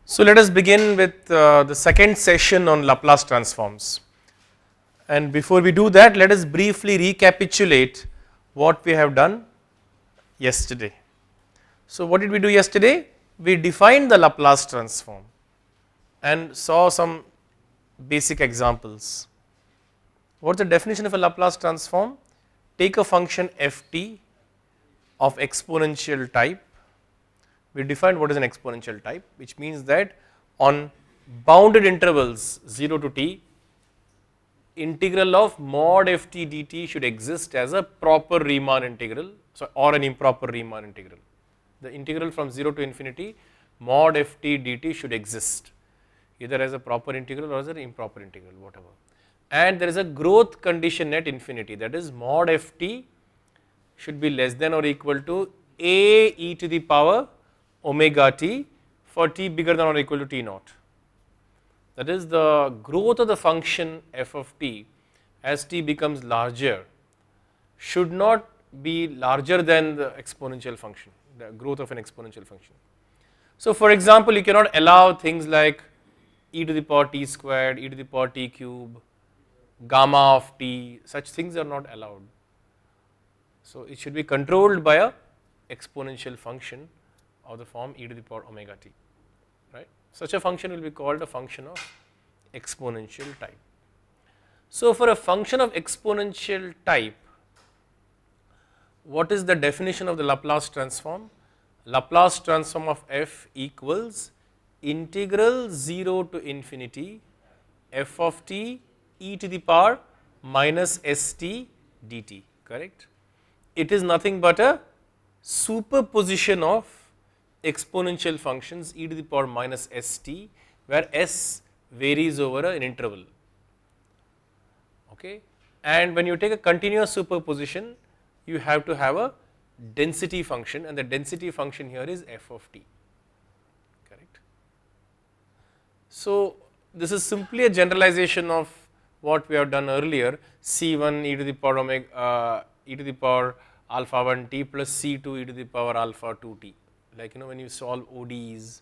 So let us begin with the second session on Laplace transforms, and before we do that, let us briefly recapitulate what we have done yesterday. So what did we do yesterday? We defined the Laplace transform and saw some basic examples. What is the definition of a Laplace transform? Take a function ft of exponential type. We defined what is an exponential type, which means that on bounded intervals 0 to t, integral of mod ft dt should exist as a proper Riemann integral, or an improper Riemann integral. The integral from 0 to infinity mod ft dt should exist either as a proper integral or as an improper integral, whatever. And there is a growth condition at infinity, that is mod ft should be less than or equal to a e to the power omega t for t bigger than or equal to t naught. That is, the growth of the function f of t as t becomes larger should not be larger than the exponential function, the growth of an exponential function. So for example, you cannot allow things like e to the power t squared, e to the power t cube, gamma of t, such things are not allowed. So it should be controlled by a exponential function of the form e to the power omega t, right. Such a function will be called a function of exponential type. So for a function of exponential type, what is the definition of the Laplace transform? Laplace transform of f equals integral 0 to infinity f of t e to the power minus st dt, correct. It is nothing but a superposition of exponential functions e to the power minus st, where s varies over an interval, okay. And when you take a continuous superposition, you have to have a density function, and the density function here is f of t, correct. So this is simply a generalization of what we have done earlier, c1 e to the power omega e to the power alpha 1 t plus c2 e to the power alpha 2 t. Like, when you solve ODEs,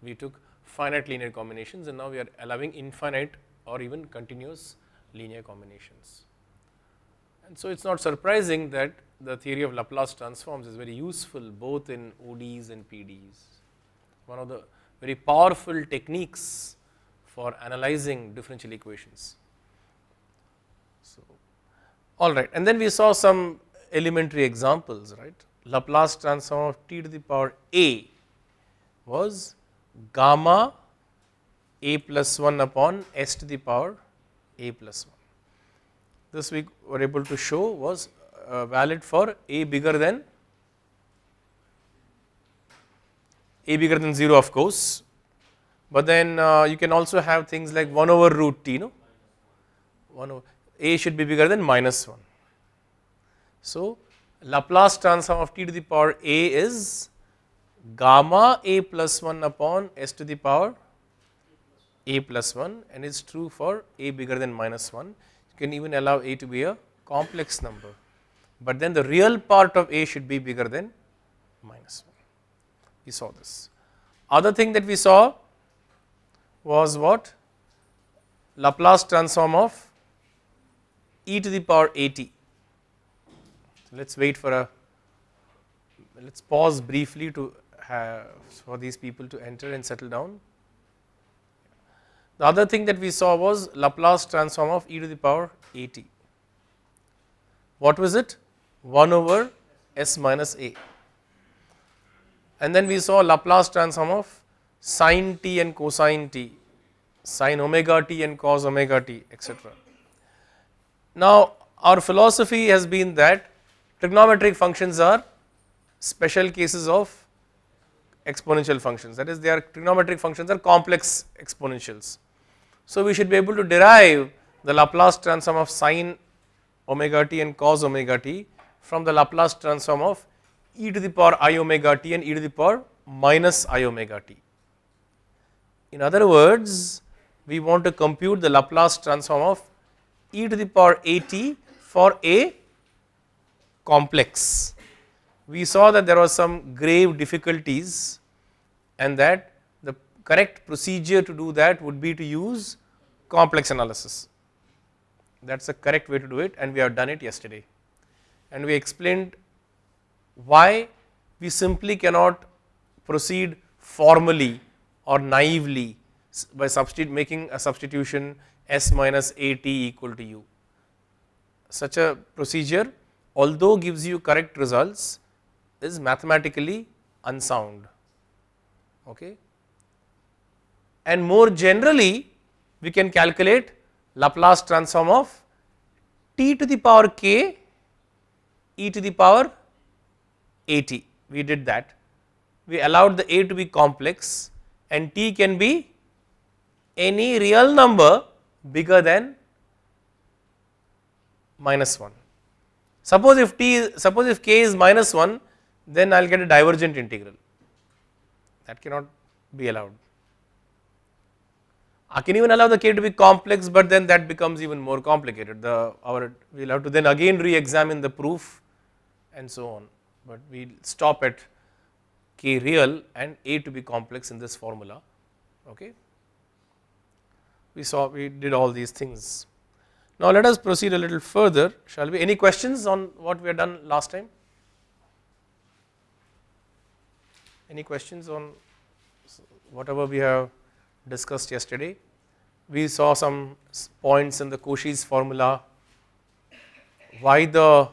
we took finite linear combinations, and now we are allowing infinite or even continuous linear combinations. And so it's not surprising that the theory of Laplace transforms is very useful both in ODEs and PDEs. One of the very powerful techniques for analyzing differential equations. So, all right, and then we saw some elementary examples, right. Laplace transform of t to the power a was gamma a plus 1 upon s to the power a plus 1. This we were able to show was valid for a bigger than 0, of course, but then you can also have things like 1 over root t, 1 over a should be bigger than minus 1. So Laplace transform of t to the power a is gamma a plus 1 upon s to the power a plus 1, and is true for a bigger than minus 1. You can even allow a to be a complex number, but then the real part of a should be bigger than minus 1. We saw this. Other thing that we saw was what? Laplace transform of e to the power at. Let's wait for let's pause briefly to for these people to enter and settle down. The other thing that we saw was Laplace transform of e to the power at. What was it? 1 over s minus a. And then we saw Laplace transform of sin t and cosine t, sin omega t and cos omega t, etc. Now our philosophy has been that trigonometric functions are special cases of exponential functions, that is, they are trigonometric functions are complex exponentials. So we should be able to derive the Laplace transform of sin omega t and cos omega t from the Laplace transform of e to the power I omega t and e to the power minus I omega t. In other words, we want to compute the Laplace transform of e to the power at for a complex. We saw that there was some grave difficulties, and that the correct procedure to do that would be to use complex analysis. That is the correct way to do it, and we have done it yesterday. And we explained why we simply cannot proceed formally or naively by making a substitution S minus AT equal to U. Such a procedure, although gives you correct results, is mathematically unsound. Okay. And more generally, we can calculate Laplace transform of t to the power k e to the power at. We did that. We allowed the a to be complex and t can be any real number bigger than minus 1. Suppose if k is minus 1, then I will get a divergent integral. That cannot be allowed. I can even allow the k to be complex, but then that becomes even more complicated. We will have to then again re-examine the proof and so on, but we will stop at k real and a to be complex in this formula. Okay. We did all these things. Now let us proceed a little further, shall we? Any questions on what we have done last time? Any questions on whatever we have discussed yesterday? We saw some points in the Cauchy's formula, why the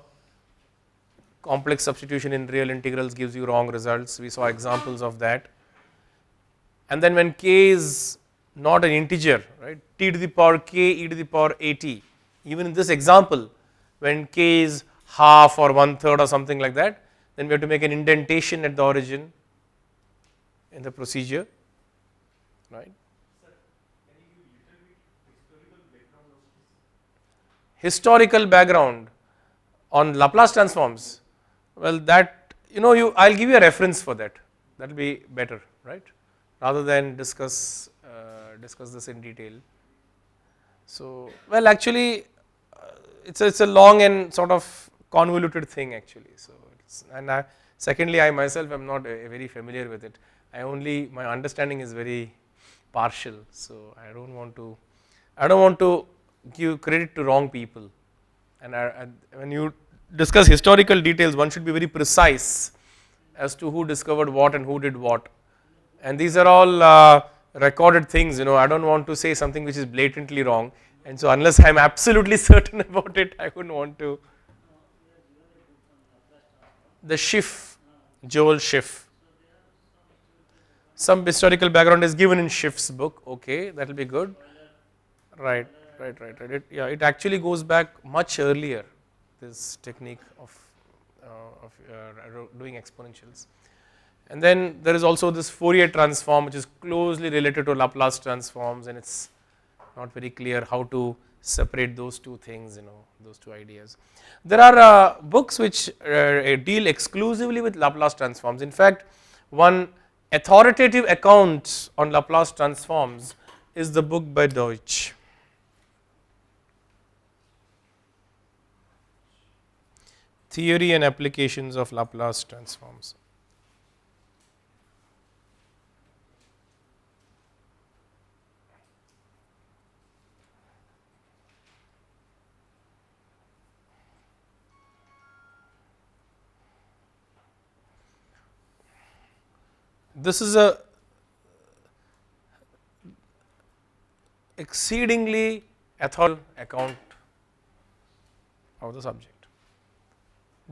complex substitution in real integrals gives you wrong results. We saw examples of that. And then when k is not an integer, right, t to the power k e to the power at, even in this example, when k is half or 1/3 or something like that, then we have to make an indentation at the origin in the procedure, right. Historical background on Laplace transforms. Well, that I will give you a reference for that. That will be better, right? Rather than discuss this in detail. So, well, actually, it's a long and sort of convoluted thing actually. So, secondly, I myself am not very familiar with it. My understanding is very partial. So, I don't want to give credit to wrong people, and when you discuss historical details, one should be very precise as to who discovered what and who did what, and these are all recorded things. I don't want to say something which is blatantly wrong, and so unless I am absolutely certain about it, I wouldn't want to. The Schiff, Joel Schiff. Some historical background is given in Schiff's book. Okay, that will be good. Right. It actually goes back much earlier, this technique of doing exponentials. And then there is also this Fourier transform, which is closely related to Laplace transforms, and it's not very clear how to separate those two things, those two ideas. There are books which deal exclusively with Laplace transforms. In fact, one authoritative account on Laplace transforms is the book by Deutsch. Theory and applications of Laplace transforms. This is a exceedingly authoritative account of the subject.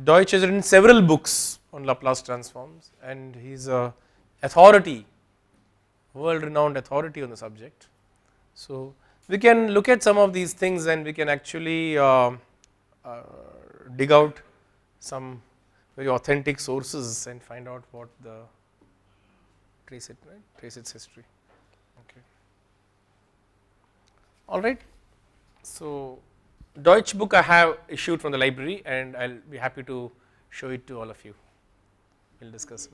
Deutsch has written several books on Laplace transforms, and he is a authority, world renowned authority on the subject. So, we can look at some of these things and we can actually dig out some very authentic sources and find out what trace its history. Okay. All right. So, Deutsch book I have issued from the library, and I will be happy to show it to all of you. We will discuss.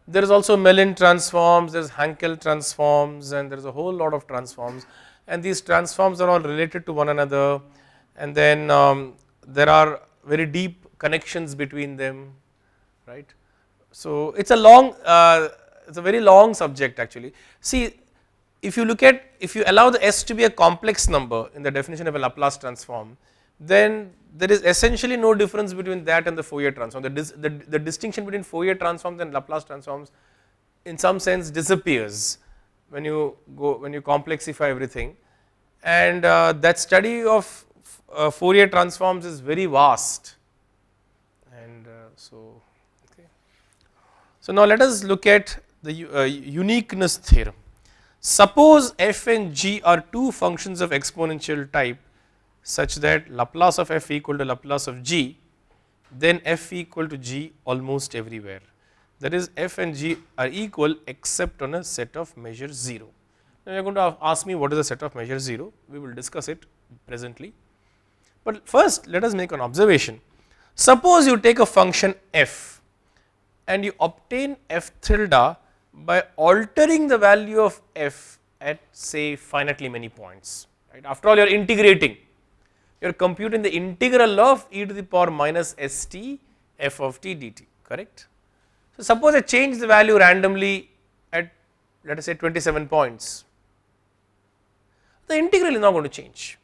There is also Mellin transforms, there is Hankel transforms, and there is a whole lot of transforms, and these transforms are all related to one another, and then there are very deep connections between them, right. So, it is a long, it is a very long subject actually. See, if you look at, if you allow the S to be a complex number in the definition of a Laplace transform, then there is essentially no difference between that and the Fourier transform. The distinction between Fourier transforms and Laplace transforms in some sense disappears when you complexify everything, and that study of Fourier transforms is very vast, and so okay. So now let us look at the uniqueness theorem. Suppose f and g are two functions of exponential type such that Laplace of f equal to Laplace of g, then f equal to g almost everywhere. That is, f and g are equal except on a set of measure 0. Now you are going to ask me what is the set of measure 0, we will discuss it presently. But first let us make an observation. Suppose you take a function f and you obtain f tilde by altering the value of f at say finitely many points, right. After all, you are integrating, you are computing the integral of e to the power minus st f of t dt, correct. So, suppose I change the value randomly at, let us say 27 points, the integral is not going to change,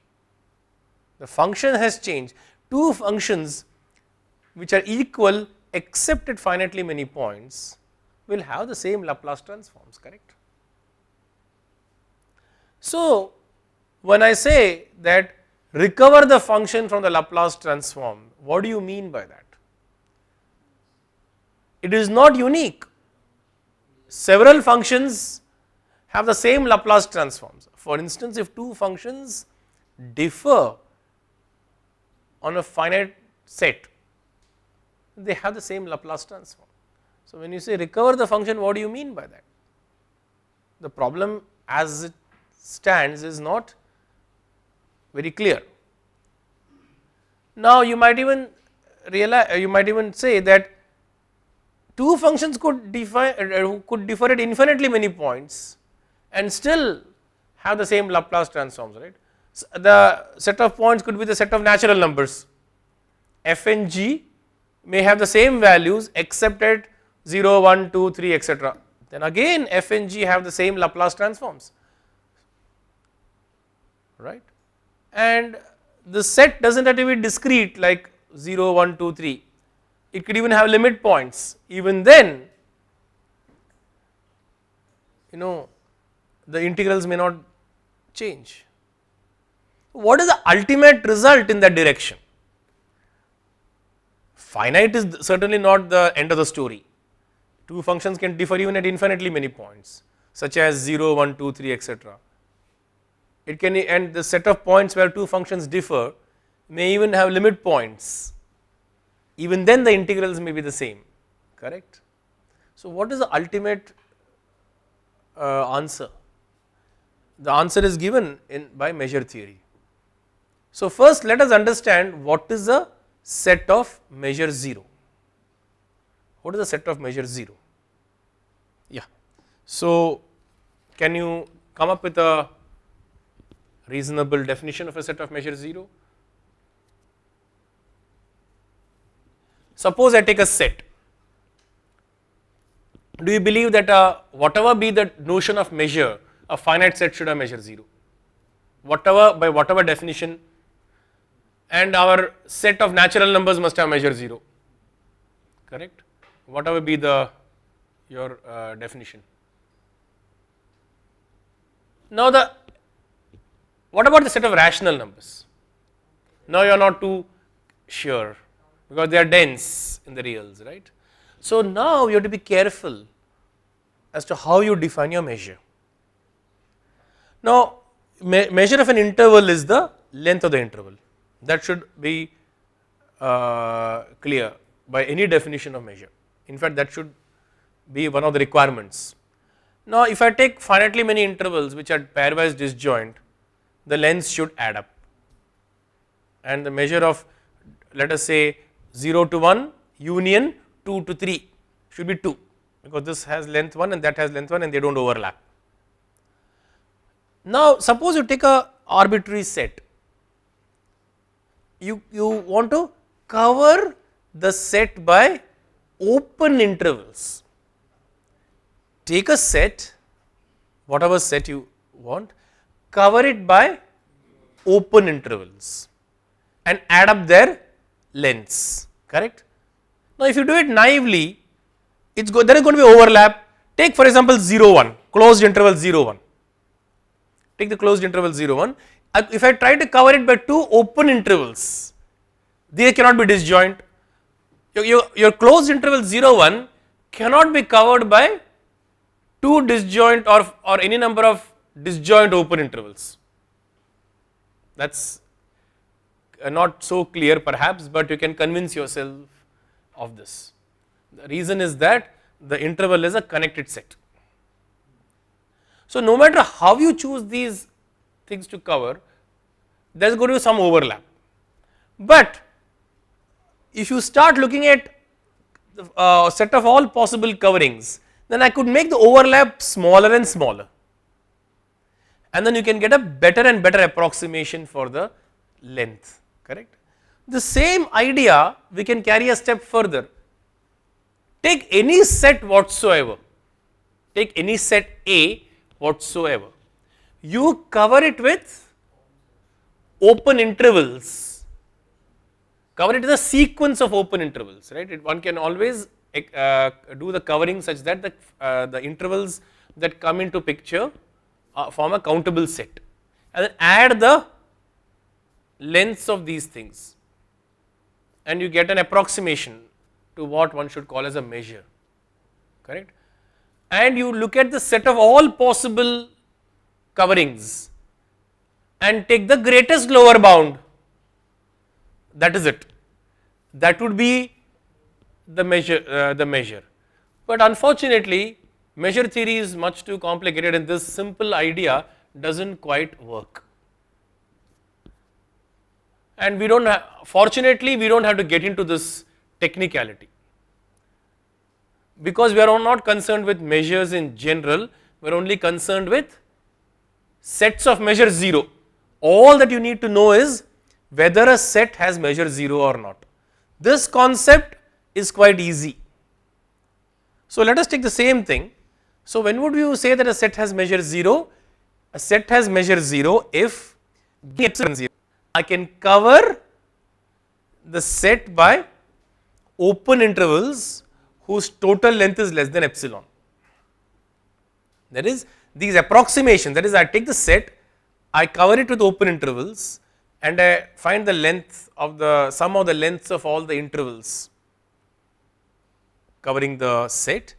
the function has changed. Two functions which are equal except at finitely many points will have the same Laplace transforms, correct. So, when I say that recover the function from the Laplace transform, what do you mean by that? It is not unique, several functions have the same Laplace transforms. For instance, if two functions differ on a finite set, they have the same Laplace transform. So, when you say recover the function, what do you mean by that? The problem as it stands is not very clear. Now, you might even realize, you might even say that two functions could differ at infinitely many points and still have the same Laplace transforms, right. So, the set of points could be the set of natural numbers, f and g may have the same values except at 0, 1, 2, 3 etc. Then again f and g have the same Laplace transforms, right, and the set does not have to be discrete like 0, 1, 2, 3. It could even have limit points, even then the integrals may not change. What is the ultimate result in that direction? Finite is certainly not the end of the story. Two functions can differ even at infinitely many points such as 0, 1, 2, 3 etc. It can, and the set of points where two functions differ may even have limit points, even then the integrals may be the same, correct. So, what is the ultimate answer? The answer is given by measure theory. So, first let us understand what is the set of measure 0. What is the set of measure 0? Yeah. So, can you come up with a reasonable definition of a set of measure 0? Suppose I take a set. Do you believe that whatever be the notion of measure, a finite set should have measure 0? Whatever, by whatever definition, and our set of natural numbers must have measure 0, correct? Whatever be your definition. Now what about the set of rational numbers? Now you are not too sure because they are dense in the reals, right? So now you have to be careful as to how you define your measure. Now measure of an interval is the length of the interval, that should be clear by any definition of measure. In fact, that should be one of the requirements. Now if I take finitely many intervals which are pairwise disjoint, the lengths should add up, and the measure of, let us say 0 to 1 union 2 to 3 should be 2, because this has length 1 and that has length 1 and they do not overlap. Now suppose you take a arbitrary set, you want to cover the set by open intervals. Take a set, whatever set you want, cover it by open intervals and add up their lengths, correct. Now, if you do it naively, there is going to be overlap. Take for example 0 1, closed interval 0 1. Take the closed interval 0 1. If I try to cover it by two open intervals, they cannot be disjoint. Your closed interval 0 1 cannot be covered by two disjoint or any number of disjoint open intervals. That is not so clear perhaps, but you can convince yourself of this. The reason is that the interval is a connected set. So, no matter how you choose these things to cover, there is going to be some overlap. But if you start looking at the set of all possible coverings, then I could make the overlap smaller and smaller, and then you can get a better and better approximation for the length, correct. The same idea we can carry a step further. Take any set whatsoever, take any set A whatsoever, you cover it with open intervals, cover it with a sequence of open intervals, right. One can always do the covering such that the intervals that come into picture form a countable set, and then add the lengths of these things, and you get an approximation to what one should call as a measure, correct. And you look at the set of all possible coverings and take the greatest lower bound, that is it, that would be the measure. But unfortunately, measure theory is much too complicated and this simple idea does not quite work. And we do not, fortunately we do not have to get into this technicality, because we are not concerned with measures in general, we are only concerned with sets of measure 0. All that you need to know is whether a set has measure 0 or not. This concept is quite easy. So, let us take the same thing. So, when would you say that a set has measure 0? A set has measure 0 if epsilon 0. I can cover the set by open intervals whose total length is less than epsilon. That is, these approximations, that is, I take the set, I cover it with open intervals and I find the length of the sum of the lengths of all the intervals covering the set,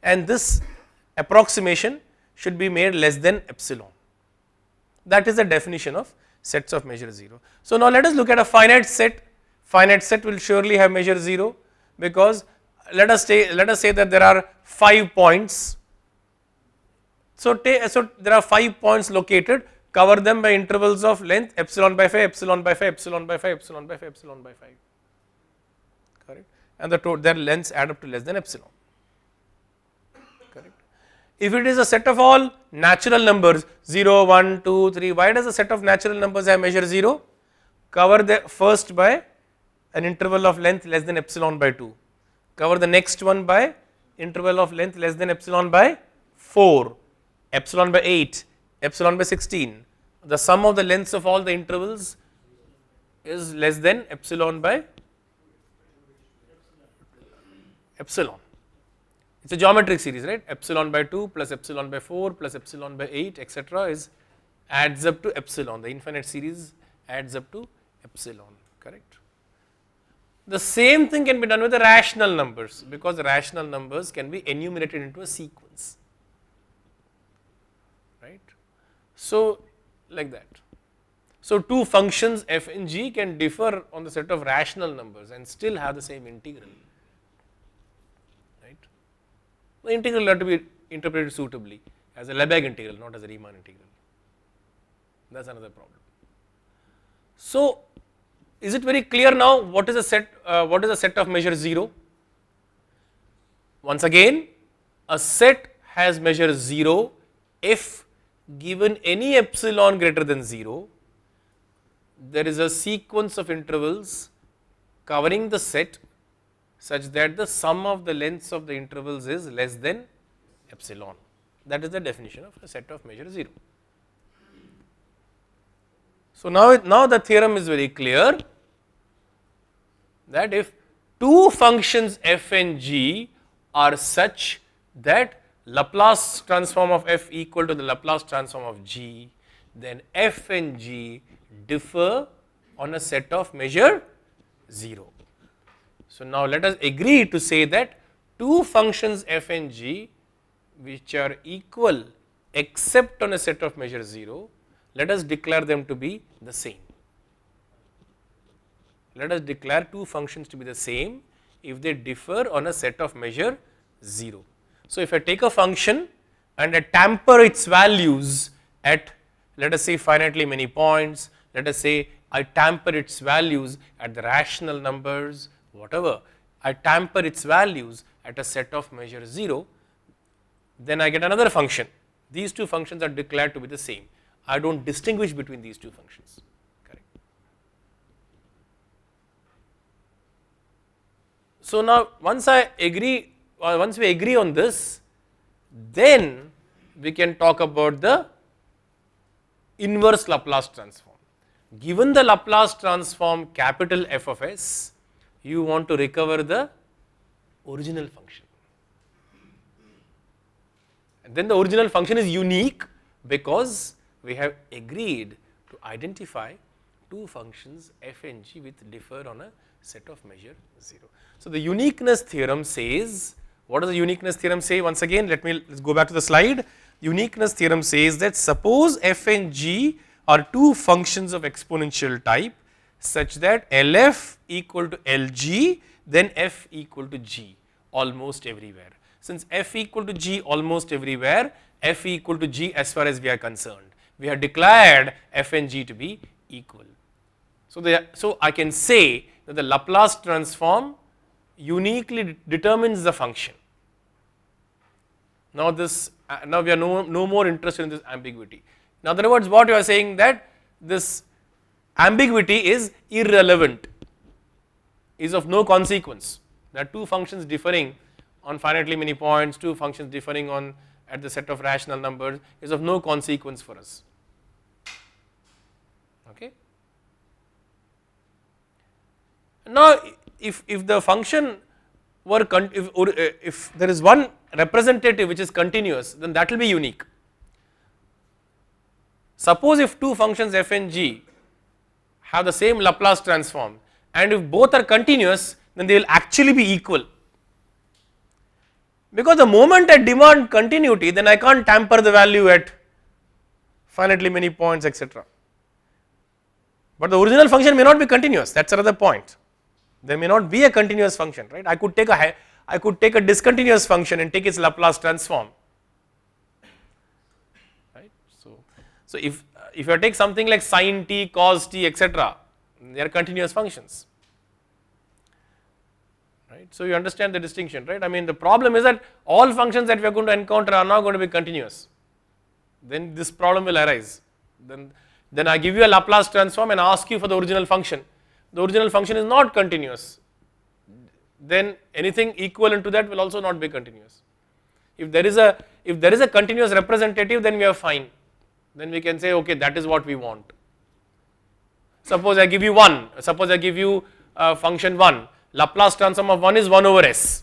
and this approximation should be made less than epsilon. That is the definition of sets of measure 0. So, now let us look at a finite set. Finite set will surely have measure 0, because let us say that there are 5 points. So, there are 5 points located, cover them by intervals of length epsilon by 5, epsilon by 5, epsilon by 5, epsilon by 5, epsilon by 5, correct, and their lengths add up to less than epsilon, correct. If it is a set of all natural numbers 0, 1, 2, 3, why does a set of natural numbers have measure 0? Cover the first by an interval of length less than epsilon by 2, cover the next one by interval of length less than epsilon by 4, epsilon by 8, epsilon by 16. The sum of the lengths of all the intervals is less than epsilon by epsilon. It is a geometric series, right? Epsilon by 2 plus epsilon by 4 plus epsilon by 8, etc. adds up to epsilon. The infinite series adds up to epsilon, correct. The same thing can be done with the rational numbers, because the rational numbers can be enumerated into a sequence, right. So, like that. So, two functions f and g can differ on the set of rational numbers and still have the same integral, right. The integral will have to be interpreted suitably as a Lebesgue integral, not as a Riemann integral. That is another problem. So, is it very clear now what is a set? What is a set of measure 0? Once again, a set has measure 0 if given any epsilon greater than 0, there is a sequence of intervals covering the set such that the sum of the lengths of the intervals is less than epsilon. That is the definition of a set of measure 0. So, now the theorem is very clear that if two functions f and g are such that Laplace transform of f equal to the Laplace transform of g, then f and g differ on a set of measure 0. So, now let us agree to say that two functions f and g which are equal except on a set of measure 0, let us declare them to be the same. Let us declare two functions to be the same if they differ on a set of measure 0. So, if I take a function and I tamper its values at, let us say, finitely many points, let us say I tamper its values at the rational numbers, whatever, I tamper its values at a set of measure 0, then I get another function. These two functions are declared to be the same. I do not distinguish between these two functions. Correct. So, now once we agree on this, then we can talk about the inverse Laplace transform. Given the Laplace transform capital F of s, you want to recover the original function. And then the original function is unique because we have agreed to identify two functions f and g which differ on a set of measure 0. So, the uniqueness theorem says, what does the uniqueness theorem say? Once again, let's go back to the slide. Uniqueness theorem says that suppose f and g are two functions of exponential type such that LF equal to LG, then f equal to g almost everywhere. Since f equal to g almost everywhere, f equal to g as far as we are concerned, we have declared f and g to be equal. So, I can say that the Laplace transform uniquely determines the function. Now, now we are no more interested in this ambiguity. In other words, what you are saying that this ambiguity is irrelevant, is of no consequence. There are two functions differing on finitely many points, two functions differing on at the set of rational numbers is of no consequence for us. Okay. Now, if the function were if there is one representative which is continuous, then that will be unique. Suppose if two functions f and g have the same Laplace transform and if both are continuous, then they will actually be equal. Because the moment I demand continuity, then I can't tamper the value at finitely many points, etc. But the original function may not be continuous, that is another point. There may not be a continuous function, right. I could take a discontinuous function and take its Laplace transform, right. So if you take something like sin t, cos t, etc., they are continuous functions, right. So you understand the distinction, right. I mean, the problem is that all functions that we are going to encounter are not going to be continuous, then this problem will arise. Then I give you a Laplace transform and ask you for the original function. The original function is not continuous, then anything equivalent to that will also not be continuous. If there is a continuous representative, then we are fine, then we can say okay, that is what we want. Suppose I give you 1, suppose I give you function 1, Laplace transform of 1 is 1 over s.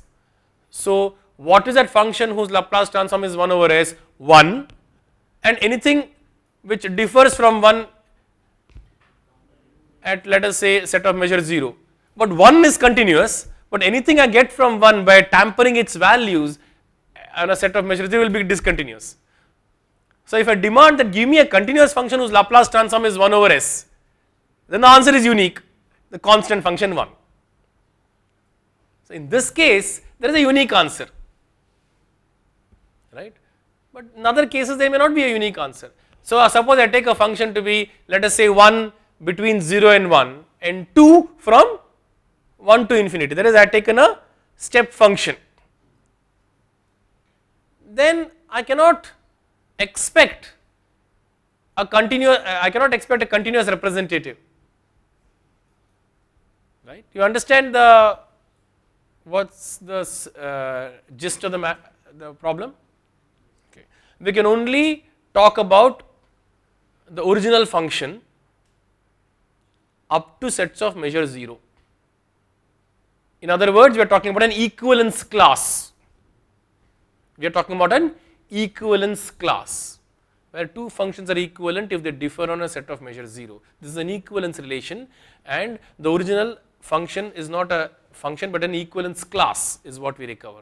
So what is that function whose Laplace transform is 1 over s? 1, and anything which differs from 1 at, let us say, set of measure 0, but 1 is continuous, but anything I get from 1 by tampering its values on a set of measure 0 will be discontinuous. So if I demand that give me a continuous function whose Laplace transform is 1 over s, then the answer is unique, the constant function 1. So in this case there is a unique answer, right, but in other cases there may not be a unique answer. So suppose I take a function to be, let us say, 1 between 0 and 1 and 2 from 1 to infinity, that is I have taken a step function, then I cannot expect a continuous representative, right. You understand the What's the gist of the problem? Okay. We can only talk about the original function up to sets of measure 0. In other words, we are talking about an equivalence class. We are talking about an equivalence class where two functions are equivalent if they differ on a set of measure 0. This is an equivalence relation, and the original function is not a function but an equivalence class is what we recover.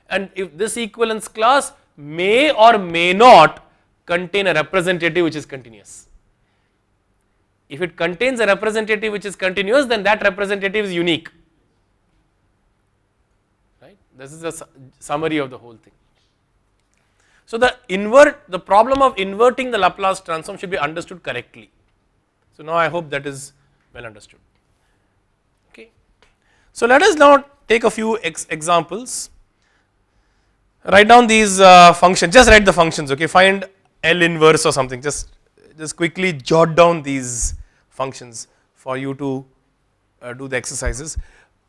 And if this equivalence class may or may not contain a representative which is continuous. If it contains a representative which is continuous, then that representative is unique. Right? This is a summary of the whole thing. So the problem of inverting the Laplace transform should be understood correctly. So now I hope that is well understood. Okay. So let us now take a few examples. Write down these functions. Just write the functions. Okay. Find L inverse or something. Just quickly jot down these functions for you to do the exercises.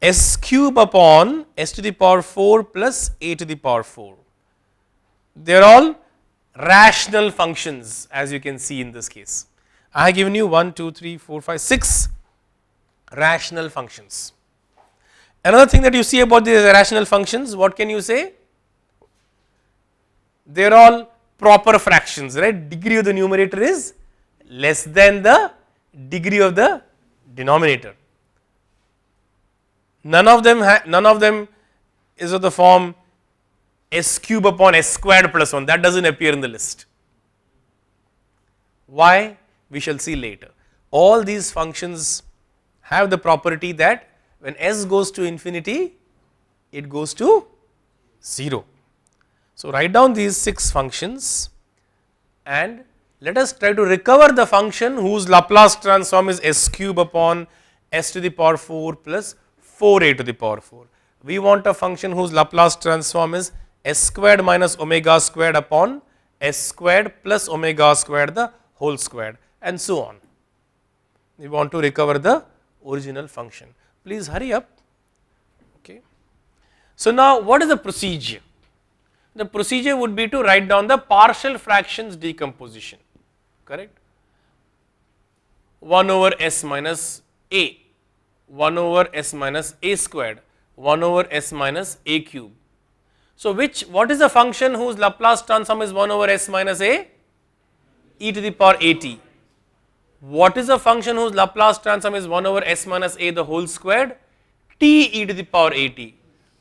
S cube upon s to the power 4 plus a to the power 4. They are all rational functions, as you can see in this case. I have given you 1, 2, 3, 4, 5, 6 rational functions. Another thing that you see about these rational functions, what can you say? They are all proper fractions, right? Degree of the numerator is less than the degree of the denominator. None of them is of the form s cube upon s squared plus 1, that does not appear in the list. Why? We shall see later. All these functions have the property that when s goes to infinity, it goes to 0. So write down these 6 functions and let us try to recover the function whose Laplace transform is s cube upon s to the power 4 plus 4a to the power 4. We want a function whose Laplace transform is s squared minus omega squared upon s squared plus omega squared the whole squared, and so on. We want to recover the original function. Please hurry up. Okay. So now what is the procedure? The procedure would be to write down the partial fractions decomposition, correct? 1 over s minus a, 1 over s minus a squared, 1 over s minus a cube. So what is the function whose Laplace transform is 1 over s minus a? E to the power at. What is the function whose Laplace transform is 1 over s minus a the whole squared? T e to the power at.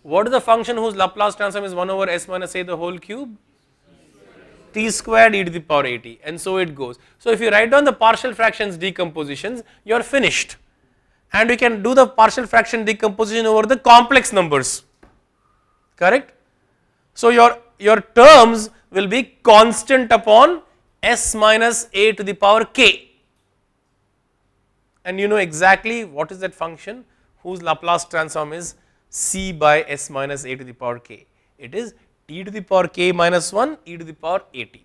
What is the function whose Laplace transform is 1 over s minus a the whole cube? T squared e to the power at, and so it goes. So if you write down the partial fractions decompositions, you are finished, and we can do the partial fraction decomposition over the complex numbers, correct? So your terms will be constant upon s minus a to the power k, and you know exactly what is that function whose Laplace transform is c by s minus a to the power k. It is t to the power k minus 1 e to the power at,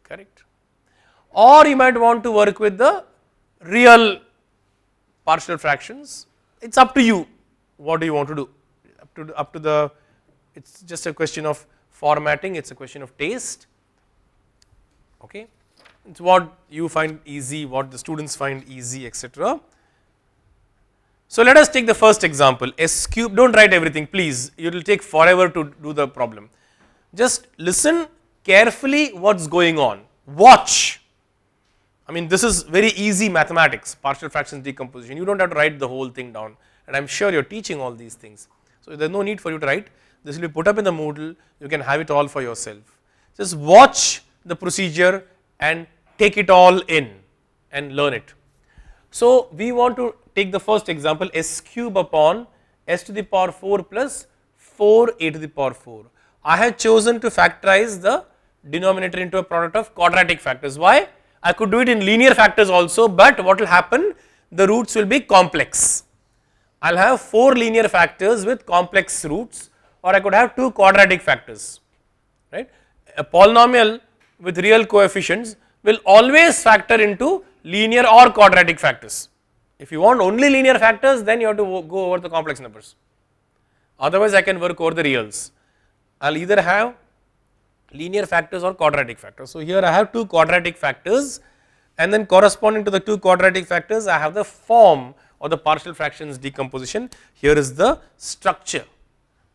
correct? Or you might want to work with the real partial fractions. It is up to you. What do you want to do? Up to the, it is just a question of formatting, it is a question of taste. Okay. It is what you find easy, what the students find easy, etc. So let us take the first example, s cube. Don't write everything, please, it will take forever to do the problem. Just listen carefully what's going on, watch. I mean, this is very easy mathematics, partial fractions decomposition. You don't have to write the whole thing down, and I'm sure you're teaching all these things. So there's no need for you to write. This will be put up in the Moodle, you can have it all for yourself. Just watch the procedure and take it all in and learn it. So we want to take the first example, s cube upon s to the power 4 plus 4a to the power 4. I have chosen to factorize the denominator into a product of quadratic factors. Why? I could do it in linear factors also, but what will happen? The roots will be complex. I will have 4 linear factors with complex roots, or I could have 2 quadratic factors, right? A polynomial with real coefficients will always factor into linear or quadratic factors. If you want only linear factors, then you have to go over the complex numbers, otherwise I can work over the reals. I will either have linear factors or quadratic factors. So, here I have two quadratic factors, and then corresponding to the two quadratic factors I have the form or the partial fractions decomposition. Here is the structure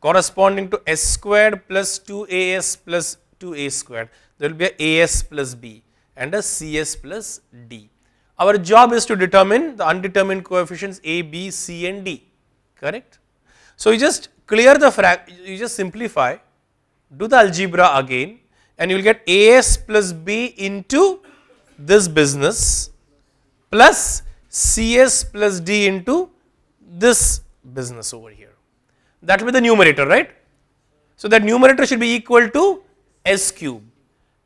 corresponding to s squared plus 2as plus 2a squared. There will be a as plus b and a cs plus d. Our job is to determine the undetermined coefficients a, b, c and d, correct. So, you just clear the you just simplify, do the algebra again, and you will get as plus b into this business plus cs plus d into this business over here. That will be the numerator, right. So, that numerator should be equal to s cube,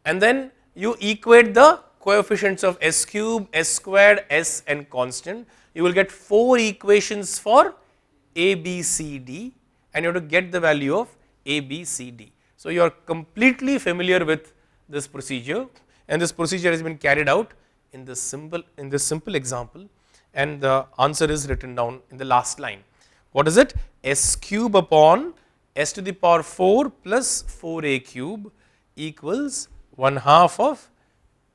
and then you equate the coefficients of s cube, s squared, s and constant. You will get 4 equations for a, b, c, d, and you have to get the value of a, b, c, d. So, you are completely familiar with this procedure, and this procedure has been carried out in this simple example, and the answer is written down in the last line. What is it? S cube upon s to the power 4 plus 4a cube equals 1/2 of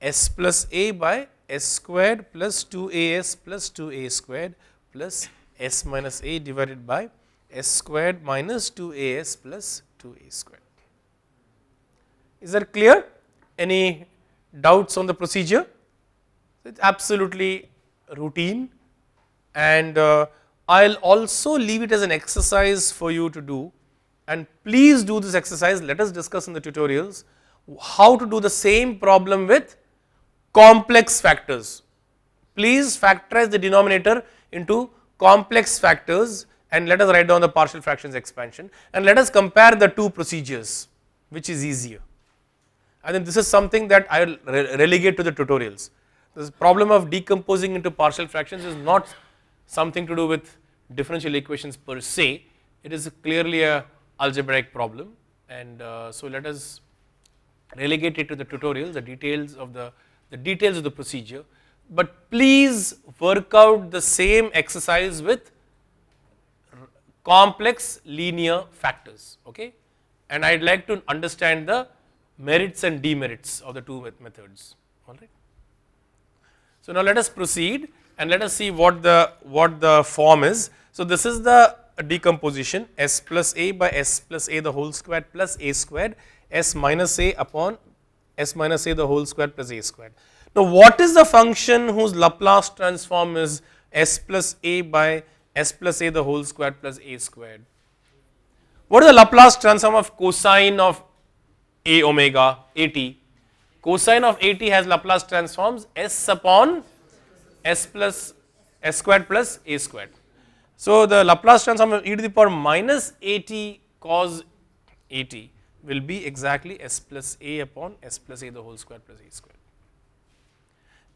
s plus a by s squared plus 2as plus 2a squared plus s minus a divided by s squared minus 2as plus 2a squared. Is that clear? Any doubts on the procedure? It is absolutely routine, and I will also leave it as an exercise for you to do, and please do this exercise. Let us discuss in the tutorials how to do the same problem with complex factors. Please factorize the denominator into complex factors, and let us write down the partial fractions expansion, and let us compare the two procedures, which is easier. I think this is something that I will relegate to the tutorials. This problem of decomposing into partial fractions is not something to do with differential equations per se. It is clearly a algebraic problem, and so let us relegate it to the tutorials, the details of the procedure. But please work out the same exercise with complex linear factors, okay? And I'd like to understand the merits and demerits of the two methods, all right. So, now let us proceed and let us see what the form is. So, this is the decomposition s plus a by s plus a the whole squared plus a squared, s minus a upon s minus a the whole squared plus a squared. Now, what is the function whose Laplace transform is s plus a by s plus a the whole squared plus a squared? What is the Laplace transform of cosine of a omega at? Cosine of at has Laplace transforms s upon s plus s squared plus a squared. So, the Laplace transform of e to the power minus at cos at will be exactly s plus a upon s plus a the whole squared plus a squared,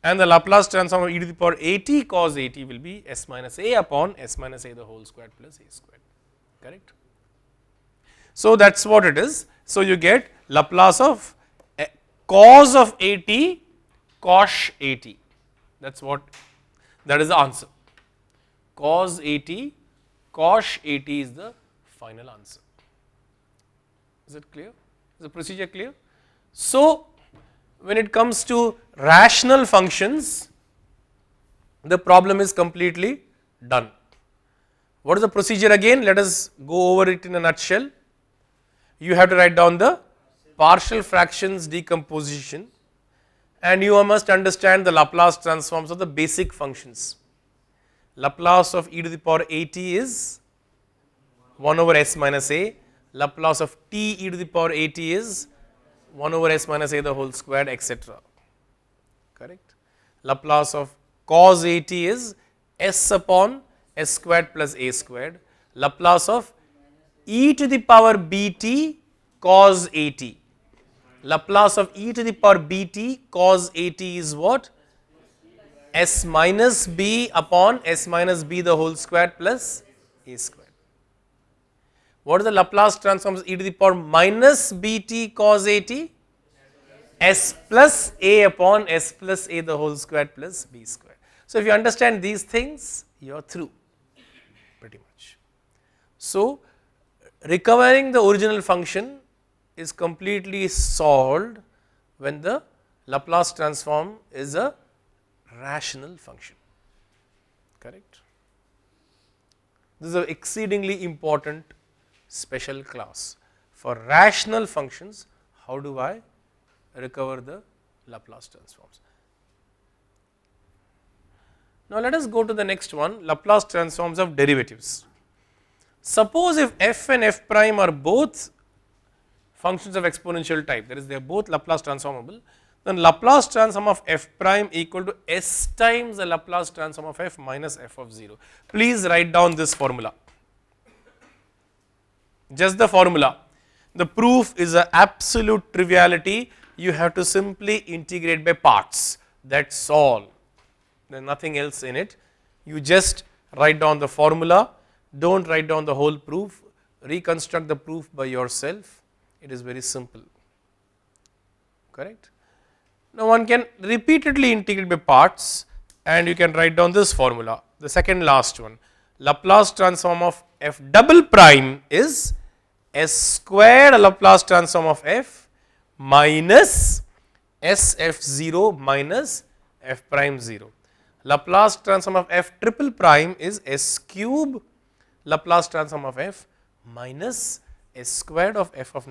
and the Laplace transform of e to the power at cos at will be s minus a upon s minus a the whole squared plus a squared, correct. So, that is what it is. So, you get Laplace of cos of at cosh at, that is the answer. Cos at cosh at is the final answer. Is it clear? Is the procedure clear? So, when it comes to rational functions, the problem is completely done. What is the procedure again? Let us go over it in a nutshell. You have to write down the partial fractions decomposition, and you must understand the Laplace transforms of the basic functions. Laplace of e to the power at is 1 over s minus a, Laplace of t e to the power at is 1 over s minus a the whole squared, etc. Correct. Laplace of cos at is s upon s squared plus a squared. Laplace of e to the power bt cos at. Laplace of e to the power bt cos at is what? S minus b upon s minus b the whole squared plus a squared. What is the Laplace transform of e to the power minus bt cos at? S plus a upon s plus a the whole squared plus b squared. So, if you understand these things, you are through pretty much. So, recovering the original function is completely solved when the Laplace transform is a rational function, correct. This is an exceedingly important special class. For rational functions, how do I recover the Laplace transforms? Now, let us go to the next one, Laplace transforms of derivatives. Suppose if f and f prime are both functions of exponential type, that is, they are both Laplace transformable, then Laplace transform of f prime equal to s times the Laplace transform of f minus f of 0. Please write down this formula, just the formula. The proof is an absolute triviality, you have to simply integrate by parts, that is all. There is nothing else in it. You just write down the formula, do not write down the whole proof, reconstruct the proof by yourself, it is very simple, correct. Now, one can repeatedly integrate by parts and you can write down this formula, the second last one. Laplace transform of f double prime is s squared Laplace transform of f minus s f 0 minus f prime 0. Laplace transform of f triple prime is s cube Laplace transform of f minus s squared of f of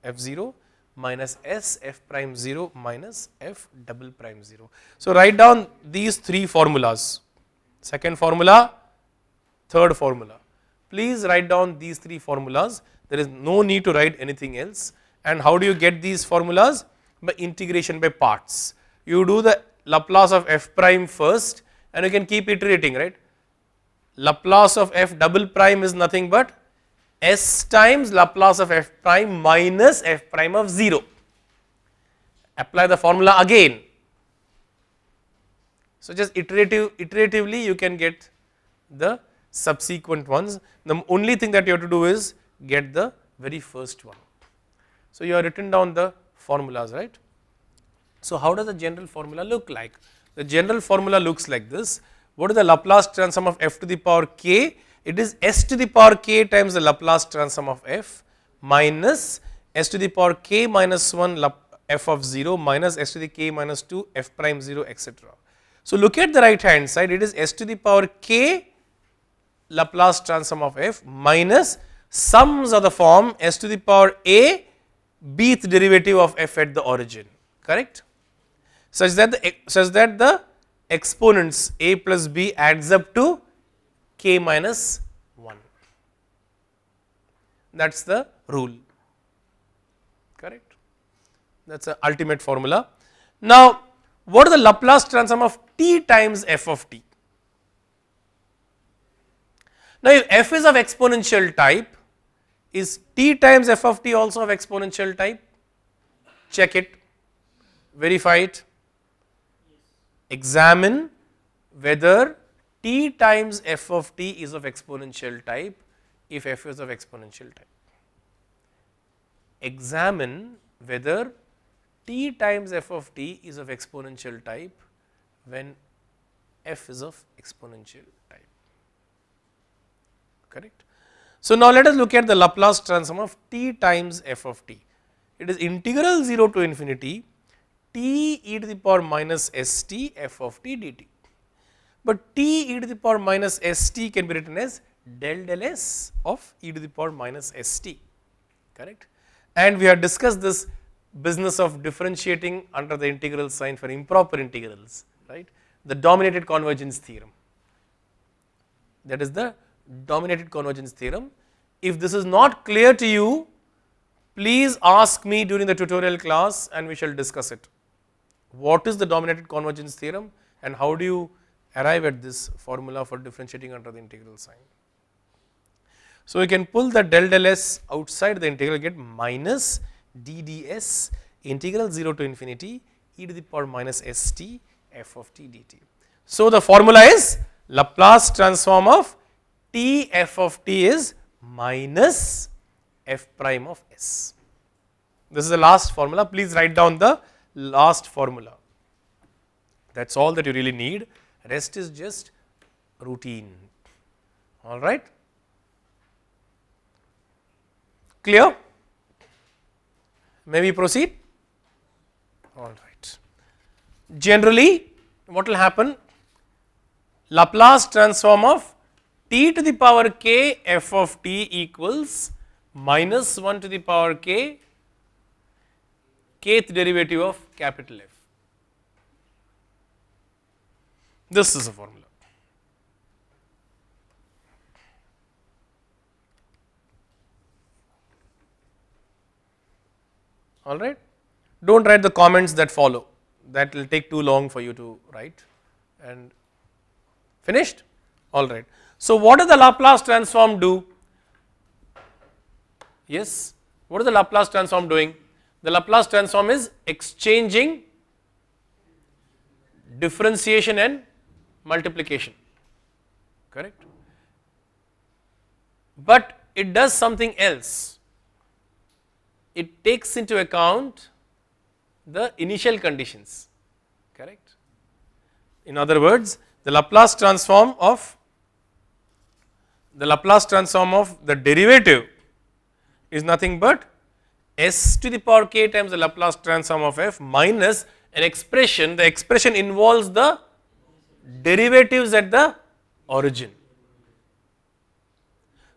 f 0 minus s f prime 0 minus f double prime 0. So, write down these three formulas, second formula, third formula. Please write down these three formulas, there is no need to write anything else. And how do you get these formulas? By integration by parts. You do the Laplace of f prime first and you can keep iterating, right. Laplace of f double prime is nothing but s times Laplace of f prime minus f prime of 0. Apply the formula again. So, just iteratively you can get the subsequent ones. The only thing that you have to do is get the very first one. So, you have written down the formulas, right. So, how does the general formula look like? The general formula looks like this. What is the Laplace transform of f to the power k? It is s to the power k times the Laplace transform of f minus s to the power k minus 1 f of 0 minus s to the k minus 2 f prime 0, etc. So, look at the right hand side, it is s to the power k Laplace transform of f minus sums of the form s to the power a bth derivative of f at the origin, correct, such that the exponents a plus b adds up to k minus 1, that is the rule, correct, that is the ultimate formula. Now, what is the Laplace transform of t times f of t? Now, if f is of exponential type, is t times f of t also of exponential type? Check it, verify it, examine whether t times f of t is of exponential type if f is of exponential type. Examine whether t times f of t is of exponential type when f is of exponential type, correct. So, now let us look at the Laplace transform of t times f of t. It is integral 0 to infinity t e to the power minus s t f of t dt. But t e to the power minus s t can be written as del s of e to the power minus s t, correct. And we have discussed this business of differentiating under the integral sign for improper integrals, right, the dominated convergence theorem, that is the dominated convergence theorem. If this is not clear to you, please ask me during the tutorial class and we shall discuss it. What is the dominated convergence theorem and how do you arrive at this formula for differentiating under the integral sign? So, we can pull the del s outside the integral, get minus d ds integral 0 to infinity e to the power minus s t f of t dt. So, the formula is Laplace transform of t f of t is minus f prime of s. This is the last formula, please write down the last formula, that is all that you really need, rest is just routine, all right. Clear? May we proceed? All right. Generally, what will happen? Laplace transform of t to the power k f of t equals minus 1 to the power k kth derivative of capital F. This is a formula. All right. Do not write the comments that follow, that will take too long for you to write. And finished? All right. So, what does the Laplace transform do? Yes, what is the Laplace transform doing? The Laplace transform is exchanging differentiation and multiplication, correct? But it does something else. It takes into account the initial conditions, correct? In other words, the Laplace transform of the derivative is nothing but s to the power k times the Laplace transform of f minus an expression. The expression involves the derivatives at the origin.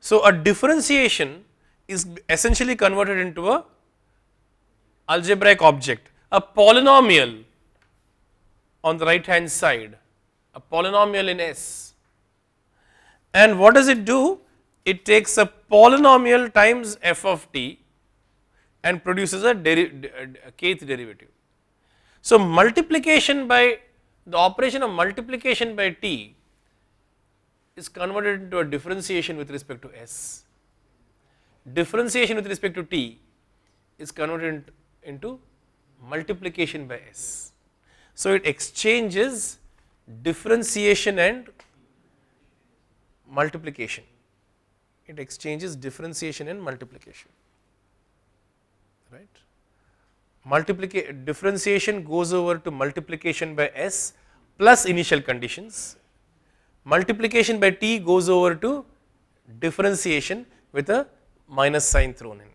So, a differentiation is essentially converted into a algebraic object, a polynomial on the right hand side, a polynomial in S. And what does it do? It takes a polynomial times f of t and produces a kth derivative. So, multiplication by the operation of multiplication by t is converted into a differentiation with respect to S. Differentiation with respect to t is converted into multiplication by S. So, it exchanges differentiation and multiplication. It exchanges differentiation and multiplication, right. Differentiation goes over to multiplication by S plus initial conditions. Multiplication by t goes over to differentiation with a minus sign thrown in.